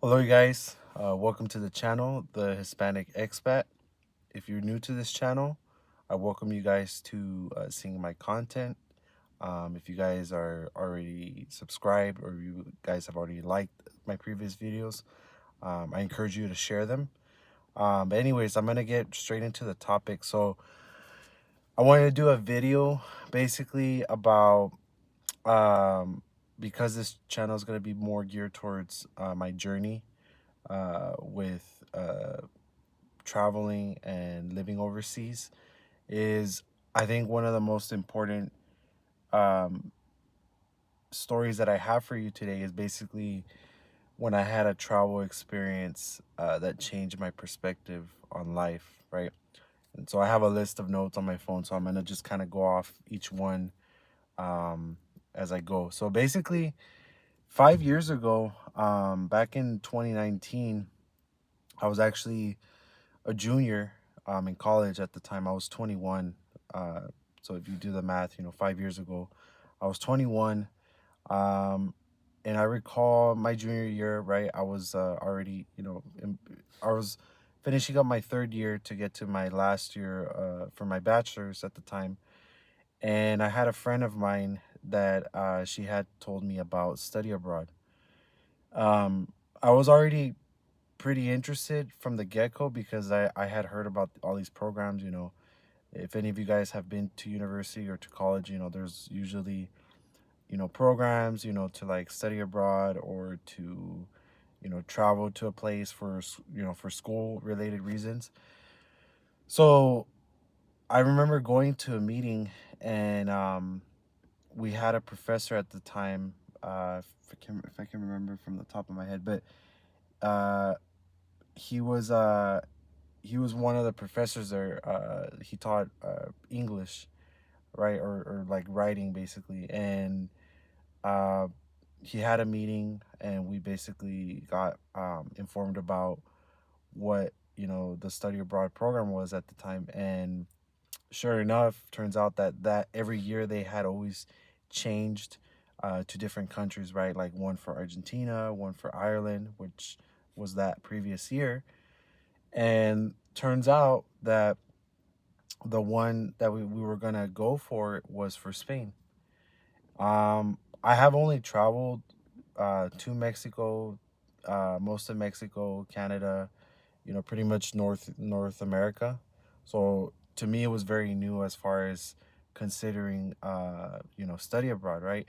Hello, you guys. Welcome to the channel, The Hispanic Expat. If you're new to this channel, I welcome you guys to seeing my content. If you guys are already subscribed or you guys have already liked my previous videos, I encourage you to share them. But anyways, I'm gonna get straight into the topic. So I wanted to do a video basically about because this channel is gonna be more geared towards my journey with traveling and living overseas is I think one of the most important um, stories that I have for you today is basically when I had a travel experience that changed my perspective on life, right? And so I have a list of notes on my phone, so I'm gonna just kind of go off each one um, as I go. So basically, 5 years ago, back in 2019, I was actually a junior in college at the time. I was 21. Uh, so if you do the math, 5 years ago, I was 21. Um, and I recall my junior year, right? I was already, I was finishing up my third year to get to my last year for my bachelor's at the time. And I had a friend of mine that she had told me about study abroad. I was already pretty interested from the get-go because I had heard about all these programs. If any of you guys have been to university or to college, there's usually, programs, to like study abroad or to, travel to a place for, for school related reasons. So I remember going to a meeting and we had a professor at the time, if I can remember from the top of my head, but uh, he was uh, he was one of the professors there. He taught English, right, or like writing basically, and uh, he had a meeting, and we basically got informed about what the study abroad program was at the time, and sure enough, turns out that every year they had always changed to different countries, right? Like one for Argentina, one for Ireland, which was that previous year, and turns out that the one that we were gonna go for was for Spain. I have only traveled to Mexico, most of Mexico, Canada, pretty much North America. So to me, it was very new as far as considering, study abroad, right?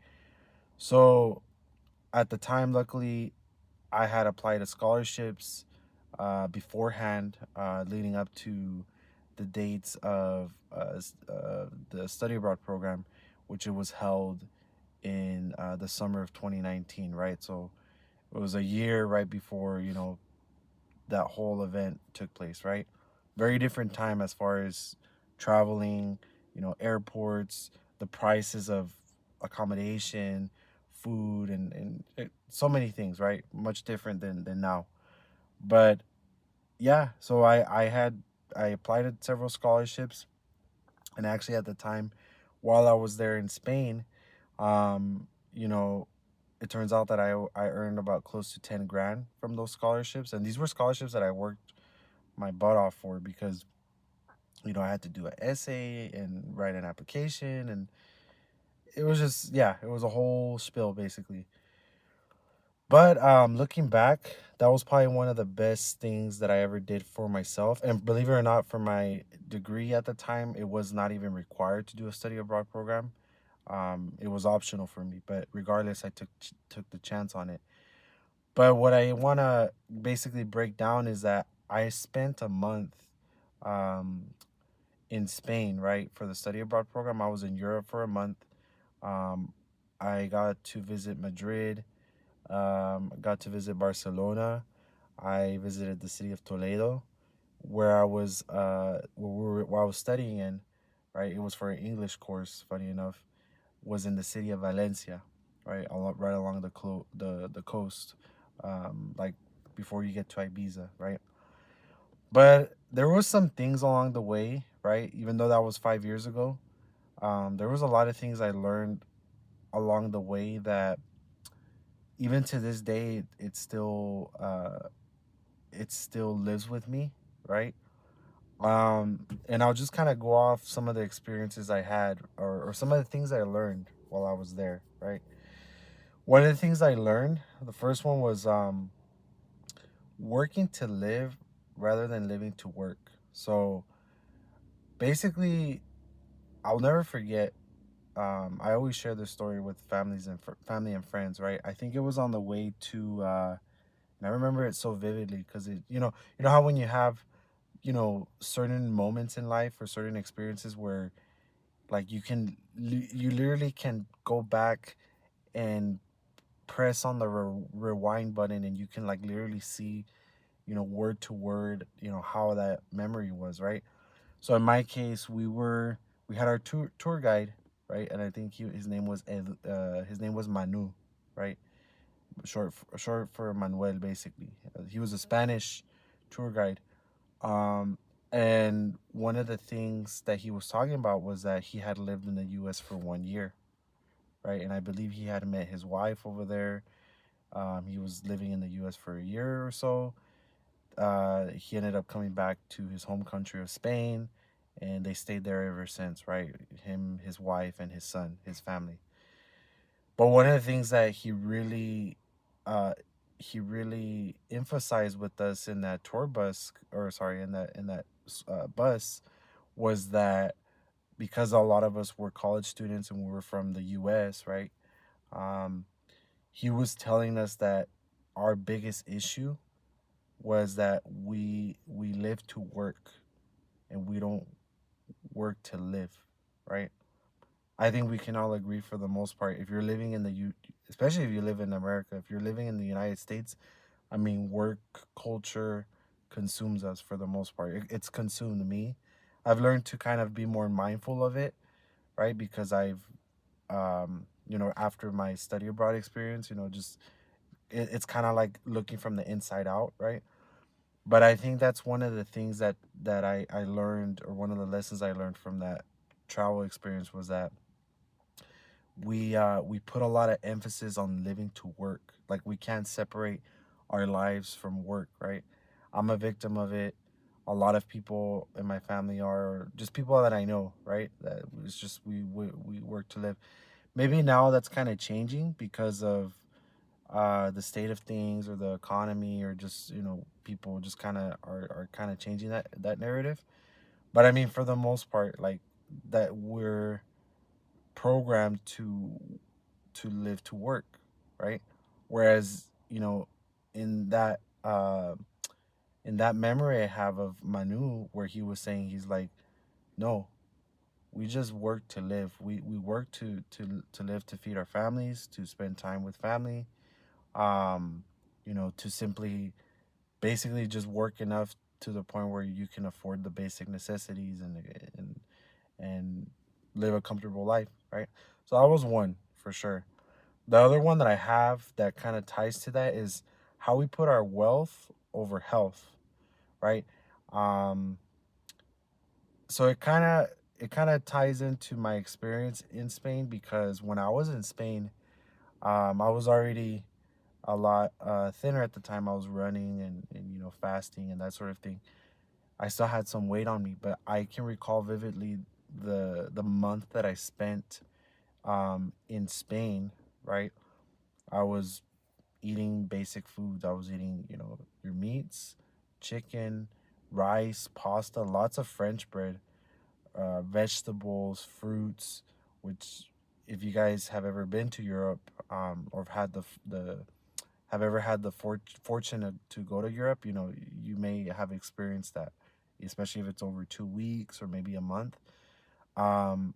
So at the time, luckily, I had applied to scholarships beforehand, leading up to the dates of the study abroad program, which it was held in the summer of 2019, right? So it was a year right before, that whole event took place, right? Very different time as far as traveling, airports, the prices of accommodation, food, and so many things, right? Much different than now. But yeah, so I applied to several scholarships, and actually at the time, while I was there in Spain, um, you know, it turns out that I earned about close to 10 grand from those scholarships, and these were scholarships that I worked my butt off for because I had to do an essay and write an application, and it was just, yeah, it was a whole spill basically. But looking back, that was probably one of the best things that I ever did for myself. And believe it or not, for my degree at the time, it was not even required to do a study abroad program. It was optional for me, but regardless, I took the chance on it. But what I want to basically break down is that I spent a month um, in Spain, right, for the study abroad program. I was in Europe for a month. Um, I got to visit Madrid, got to visit Barcelona. I visited the city of Toledo, where I was where I was studying in, right? It was for an English course. Funny enough, was in the city of Valencia, right, right along the coast, like before you get to Ibiza, right? But there was some things along the way, right? Even though that was 5 years ago, there was a lot of things I learned along the way that even to this day, it still lives with me, right? And I'll just kind of go off some of the experiences I had, or some of the things I learned while I was there, right? One of the things I learned, the first one was working to live rather than living to work. So basically, I'll never forget. I always share this story with family and friends, right? I think it was on the way to, and I remember it so vividly because you know how when you have, certain moments in life or certain experiences where like you literally can go back and press on the rewind button and you can like literally see, word to word, how that memory was, right? So in my case, we had our tour guide, right? And I think his name was Manu, right? Short for Manuel, basically. He was a Spanish tour guide. Um, and one of the things that he was talking about was that he had lived in the U.S. for 1 year, right? And I believe he had met his wife over there. He was living in the U.S. for a year or so. He ended up coming back to his home country of Spain, and they stayed there ever since, right? Him, his wife, and his son, his family. But one of the things that uh, he really emphasized with us in that tour bus, or sorry, in that bus, was that because a lot of us were college students and we were from the U.S., right? Um, he was telling us that our biggest issue was that we live to work and we don't work to live, right? I think we can all agree for the most part. If you're living in especially if you live in America, if you're living in the United States, I mean, work culture consumes us for the most part. It's consumed me. I've learned to kind of be more mindful of it, right? Because after my study abroad experience, just it's kind of like looking from the inside out, right? But I think that's one of the things that I learned, or one of the lessons I learned from that travel experience, was that we put a lot of emphasis on living to work. Like we can't separate our lives from work, right? I'm a victim of it. A lot of people in my family are just people that I know, right? That it's just we work to live. Maybe now that's kind of changing because of the state of things or the economy, or just people just kind of are kind of changing that narrative. But I mean, for the most part, like that we're programmed to live to work, right? Whereas in that in that memory I have of Manu, where he was saying, he's like, no, we just work to live. We work to live, to feed our families, to spend time with family, um to simply basically just work enough to the point where you can afford the basic necessities, and live a comfortable life, right? So that was one for sure. The other one that I have that kind of ties to that is how we put our wealth over health, right? Um, so it kind of ties into my experience in Spain, because when I was in Spain, I was already a lot thinner at the time. I was running and fasting and that sort of thing. I still had some weight on me, but I can recall vividly the month that I spent in Spain, right? I was eating basic foods. I was eating, your meats, chicken, rice, pasta, lots of French bread, vegetables, fruits, which, if you guys have ever been to Europe, or have ever had the fortune to go to Europe, you may have experienced that, especially if it's over 2 weeks or maybe a month. Um,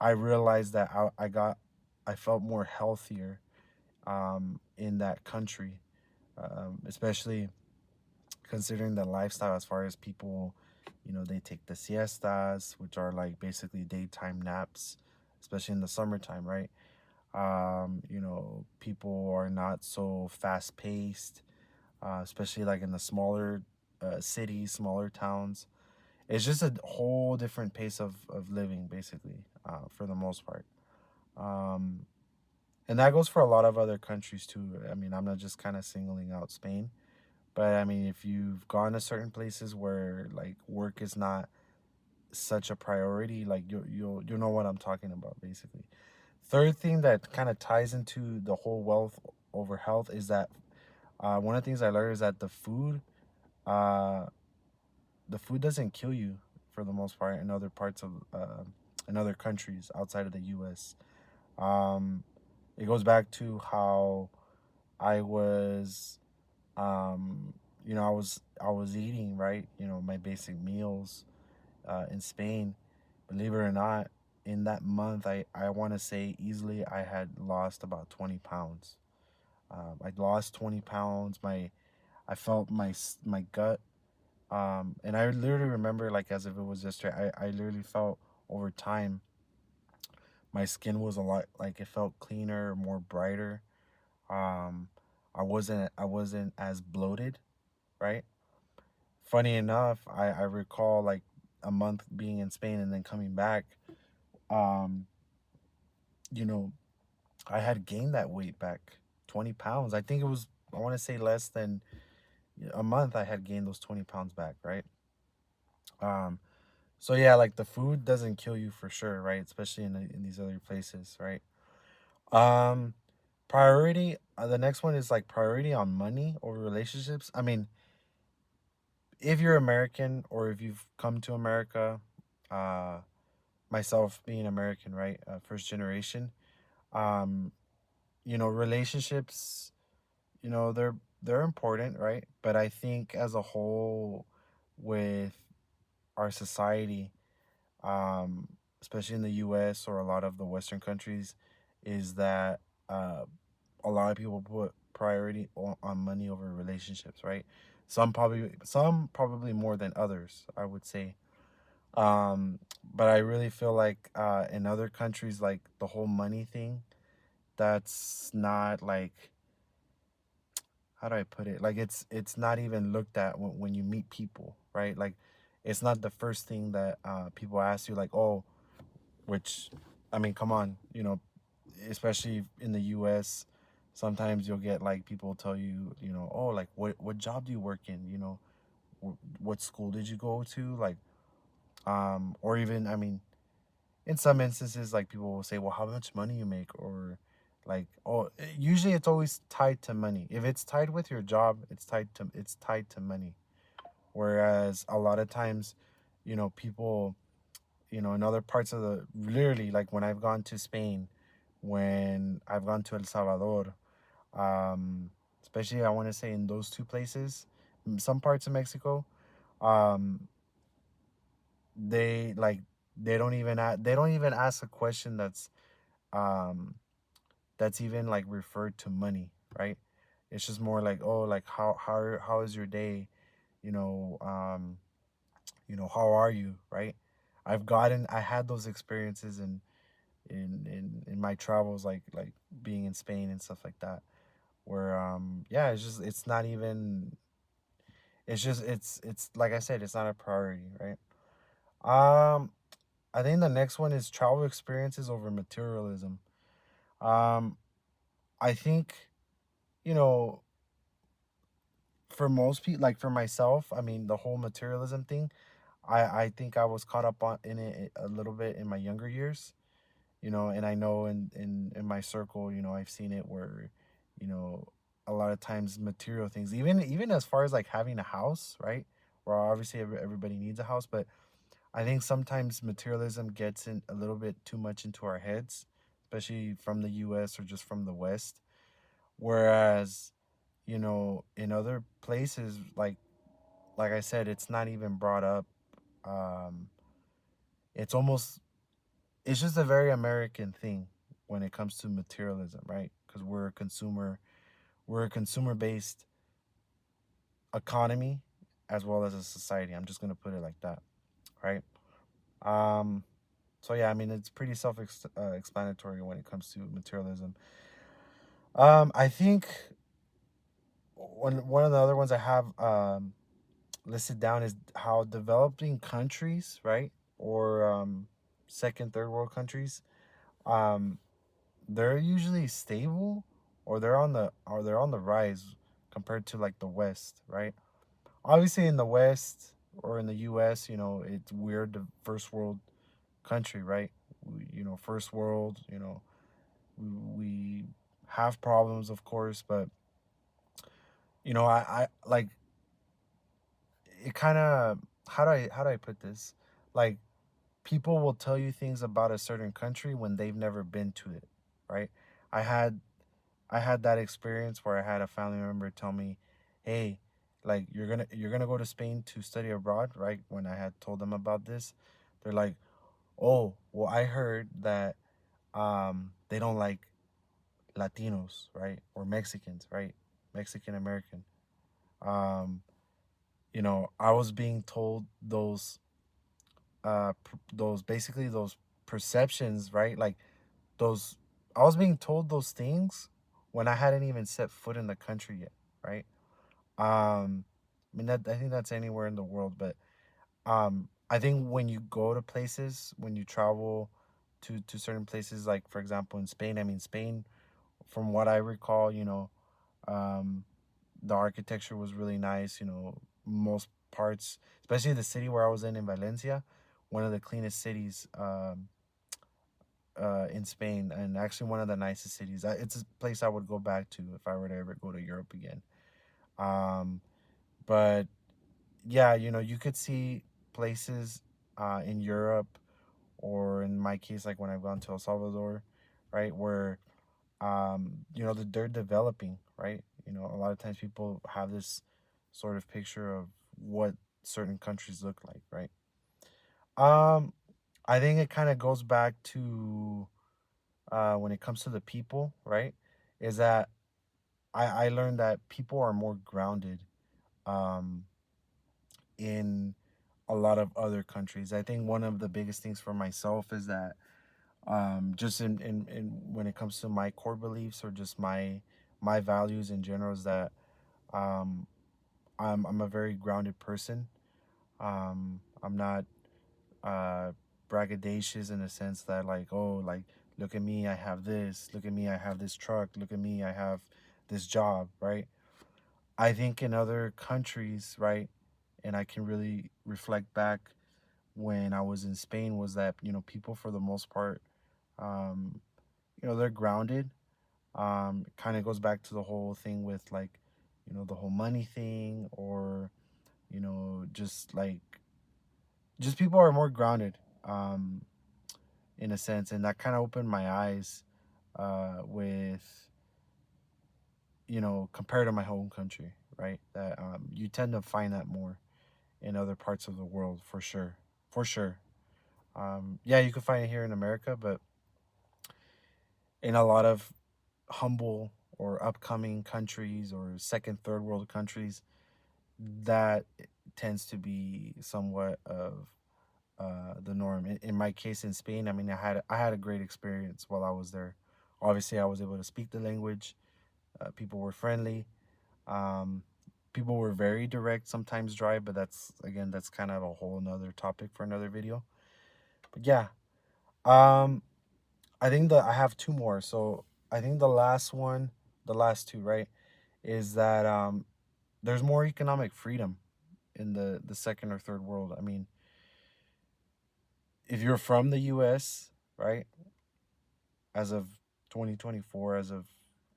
I realized that I felt more healthier in that country, especially considering the lifestyle, as far as people, they take the siestas, which are like basically daytime naps, especially in the summertime, right? People are not so fast paced, especially like in the smaller cities, smaller towns. It's just a whole different pace of living, basically, for the most part. Um, And that goes for a lot of other countries too. I mean, I'm not just kind of singling out Spain, but I mean, if you've gone to certain places where like work is not such a priority, like you'll know what I'm talking about, basically. Third thing that kind of ties into the whole wealth over health is that one of the things I learned is that uh, the food doesn't kill you for the most part in other parts of in other countries outside of the U.S. Um, it goes back to how I was, um, I was eating right, my basic meals in Spain. Believe it or not, in that month, I want to say easily I had lost about 20 pounds. I lost 20 pounds. I felt my gut, and I literally remember like as if it was yesterday. I literally felt over time my skin was a lot like it felt cleaner, more brighter. Um, I wasn't as bloated, right? Funny enough, I recall like a month being in Spain and then coming back. Um, you know, I had gained that weight back, 20 pounds. I think it was I want to say less than a month. I had gained those 20 pounds back, right? Um, so yeah, like the food doesn't kill you for sure, right? Especially in these other places, right? Um, priority. The next one is like priority on money over relationships. I mean, if you're American or if you've come to America, uh, myself being American, right, first generation, um, relationships, they're important, right? But I think as a whole, with our society, um, especially in the U.S. or a lot of the Western countries, is that uh, a lot of people put priority on money over relationships, right? Some probably more than others, I would say. But I really feel like in other countries, like the whole money thing, that's not like, how do I put it? Like it's not even looked at when you meet people, right? Like it's not the first thing that people ask you, like, oh, which, I mean, come on, especially in the U.S. Sometimes you'll get like people tell you, oh, like what job do you work in? What school did you go to? Like, or even, I mean, in some instances, like people will say, well, how much money you make, or like, oh, usually it's always tied to money. If it's tied with your job, it's tied to money. Whereas a lot of times, people, in other parts of the, literally, like when I've gone to Spain, when I've gone to El Salvador, um, especially I want to say in those two places, some parts of Mexico, um, they like they don't even ask a question um that's even like referred to money, right? It's just more like, oh, like how is your day, you know, um, how are you, right? I had those experiences in my travels, like being in Spain and stuff like that, where yeah, it's not even it's like I said, it's not a priority, right? Um, I think the next one is travel experiences over materialism. Um, I think, you know, for most people, like for myself, I mean, the whole materialism thing, I think I was caught up on in it a little bit in my younger years, and I know in my circle, I've seen it where, you know, a lot of times material things, even as far as like having a house, right? Where obviously everybody needs a house, but I think sometimes materialism gets in a little bit too much into our heads, especially from the US or just from the West. Whereas, in other places, like I said, it's not even brought up. Um, it's almost it's just a very American thing when it comes to materialism, right? Because we're a consumer based economy as well as a society. I'm just gonna put it like that, right? Um, so yeah, I mean it's pretty explanatory when it comes to materialism. I think one of the other ones I have listed down is how developing countries, right, or second, third world countries, um, they're usually stable, or they're on the rise compared to like the West, right? Obviously, in the West or in the U.S., it's weird, the first world country, right? First world, we have problems, of course, but I like it. Kind of, how do I put this? Like, people will tell you things about a certain country when they've never been to it, right? I had I had that experience where I had a family member tell me, "Hey, like you're gonna go to Spain to study abroad," right? When I had told them about this, they're like, "Oh, well, I heard that they don't like Latinos, right? Or Mexicans, right? Mexican American." Um, I was being told those basically those perceptions, right? Like those I was being told those things when I hadn't even set foot in the country yet, right? I think that's anywhere in the world, but I think when you go to places, when you travel to certain places, like for example in Spain, I mean Spain, from what I recall, um, the architecture was really nice. Most parts, especially the city where I was in Valencia, one of the cleanest cities in Spain, and actually one of the nicest cities. It's a place I would go back to if I were to ever go to Europe again. Um, but yeah, you could see places in Europe, or in my case, like when I've gone to El Salvador, right, where they're developing, right. A lot of times people have this sort of picture of what certain countries look like, right. Um, I think it kind of goes back to when it comes to the people, right, is that I learned that people are more grounded um, in a lot of other countries. I think one of the biggest things for myself is that just in when it comes to my core beliefs, or just my values in general, is that um, I'm a very grounded person. I'm not uh, braggadocious in a sense that, like, oh, like, look at me, I have this. Look at me, I have this truck. Look at me, I have this job. Right. I think in other countries, right, and I can really reflect back when I was in Spain, was that people for the most part, um, they're grounded. Kind of goes back to the whole thing with, like, the whole money thing, or just people are more grounded, in a sense, and that kind of opened my eyes with compared to my home country, right? That you tend to find that more in other parts of the world, for sure, for sure. Yeah, you can find it here in America, but in a lot of humble or upcoming countries, or second, third world countries, that tends to be somewhat of the norm. In my case, in Spain, I mean, I had a great experience while I was there. Obviously, I was able to speak the language. People were friendly. Um, People were very direct, sometimes dry, but that's kind of a whole another topic for another video. But yeah, um, I think that I have two more. So I think the last two, right, is that there's more economic freedom in the second or third world. I mean, if you're from the U.S., right, as of 2024, as of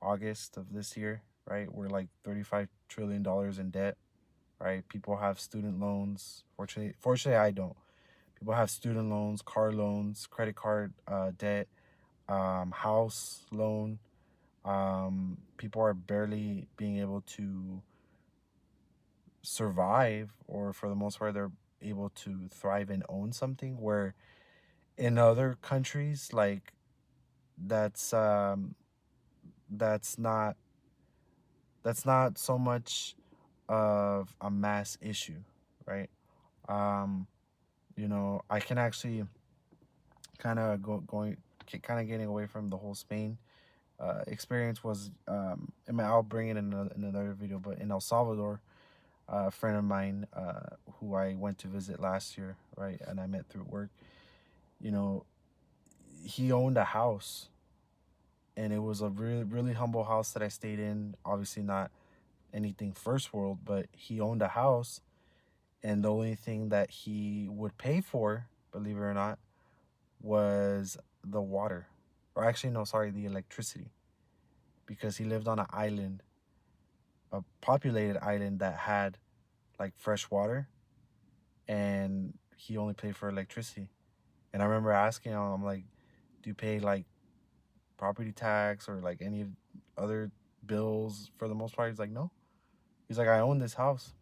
August of this year, right, we're like $35 trillion in debt, right? People have student loans. Fortunately, I don't. People have student loans, car loans, credit card debt, house loan. People are barely being able to survive, or for the most part, they're able to thrive and own something. Where in other countries, like, that's that's not that's not so much of a mass issue, right? Um, I can actually kind of kind of getting away from the whole Spain experience. Was I mean, I'll bring it in another video, but in El Salvador, a friend of mine who I went to visit last year, right, and I met through work. You know, he owned a house, and it was a really humble house that I stayed in. Obviously, not anything first world, but he owned a house, and the only thing that he would pay for, believe it or not, was the water, or actually, no, sorry, the electricity, because he lived on an island, a populated island that had like fresh water, and he only paid for electricity. And I remember asking him, I'm like, "Do you pay like property tax or like any other bills for the most part?" He's like, "No." He's like, "I own this house.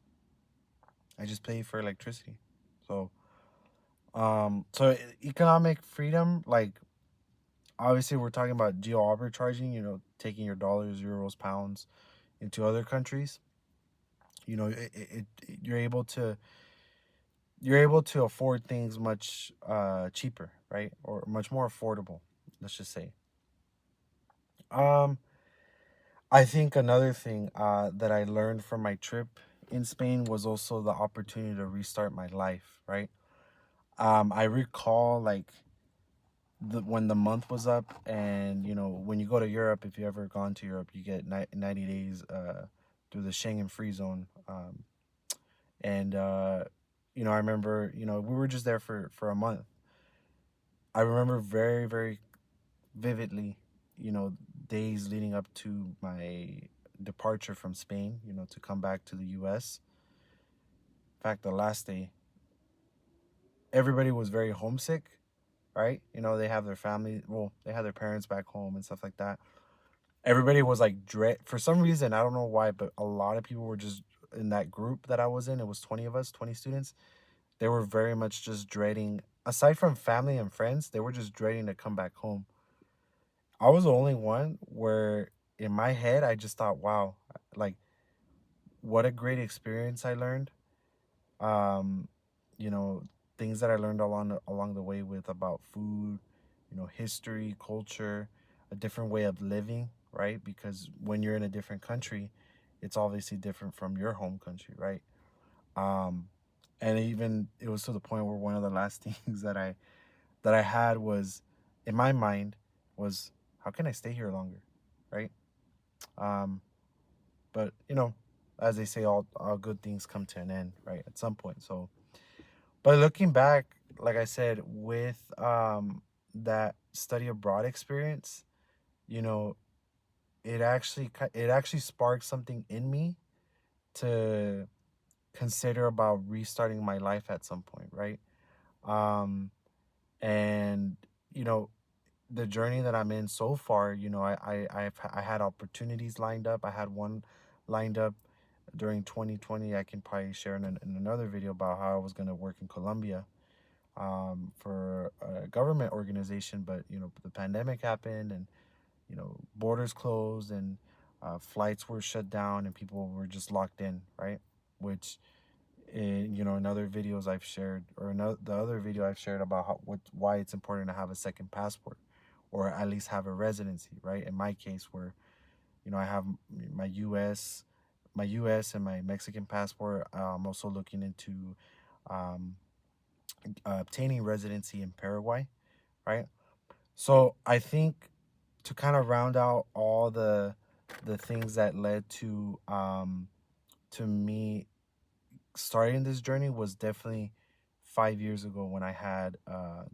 I just pay for electricity." So, economic freedom, like obviously we're talking about geo arbitraging. Taking your dollars, euros, pounds into other countries. You're able to afford things much cheaper, right, or much more affordable. Let's just say. Um, I think another thing that I learned from my trip in Spain was also the opportunity to restart my life, right? I recall like when the month was up, and when you go to Europe, if you ever gone to Europe, you get 90 days through the Schengen free zone. And I remember, we were just there for a month. I remember very, very vividly, you know, days leading up to my departure from Spain, to come back to the US. In fact, the last day, everybody was very homesick, right? They have their family, well, they have their parents back home and stuff like that. Everybody was like dread for some reason, I don't know why, but a lot of people were just in that group that I was in. It was 20 of us, 20 students. They were very much just dreading, aside from family and friends, they were just dreading to come back home. I was the only one where in my head I just thought, wow, like what a great experience I learned. Um, you know, things that I learned along the way with about food, history, culture, a different way of living, right? Because when you're in a different country, it's obviously different from your home country, right? Um, and even it was to the point where one of the last things that I had was in my mind was, how can I stay here longer, right? Um, but as they say, all good things come to an end, right? At some point. So, but looking back, like I said, with that study abroad experience, you know, it actually sparked something in me to consider about restarting my life at some point, right? Um, and you know, the journey that I'm in so far, I had opportunities lined up. I had one lined up during 2020. I can probably share in another video about how I was going to work in Colombia for a government organization, but the pandemic happened, and borders closed, and flights were shut down, and people were just locked in, right? Which in other videos I've shared, or the other video I've shared about why it's important to have a second passport, or at least have a residency, right? In my case, where I have my U.S. my U.S. and my Mexican passport. I'm also looking into um, obtaining residency in Paraguay, right? So I think to kind of round out all the things that led to me starting this journey was definitely 5 years ago when I had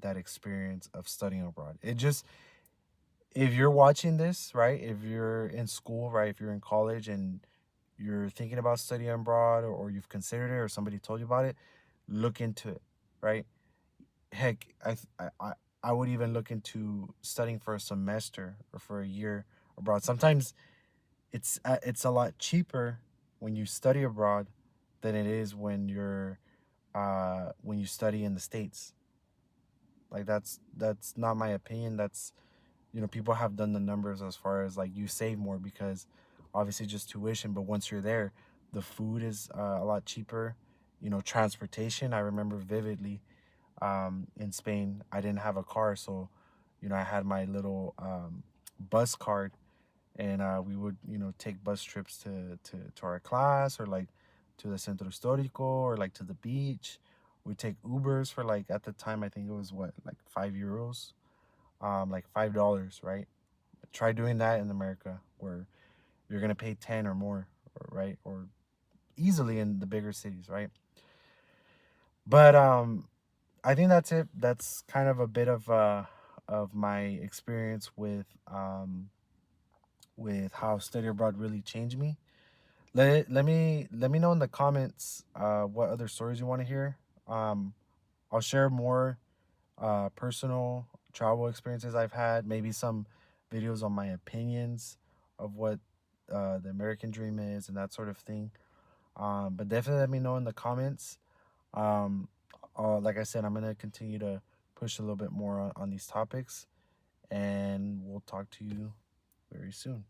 that experience of studying abroad. It just, if you're watching this, right, if you're in school, right, if you're in college and you're thinking about studying abroad, or you've considered it, or somebody told you about it, look into it, right? Heck, I would even look into studying for a semester or for a year abroad. Sometimes it's a lot cheaper when you study abroad than it is when you study in the States. Like that's not my opinion. That's people have done the numbers as far as like you save more because obviously just tuition, but once you're there, the food is a lot cheaper. Transportation. I remember vividly in Spain, I didn't have a car, so I had my little bus card, and we would take bus trips to our class, or like to the centro histórico, or like to the beach. We take Ubers for, like, at the time I think it was what, like €5, like $5, right? Try doing that in America, where you're gonna pay 10 or more, right? Or easily in the bigger cities, right? But I think that's it. That's kind of a bit of my experience with how study abroad really changed me. Let me know in the comments what other stories you want to hear. Um, I'll share more personal travel experiences I've had. Maybe some videos on my opinions of what the American dream is and that sort of thing. But definitely let me know in the comments. Um, like I said, I'm gonna continue to push a little bit more on these topics, and we'll talk to you very soon.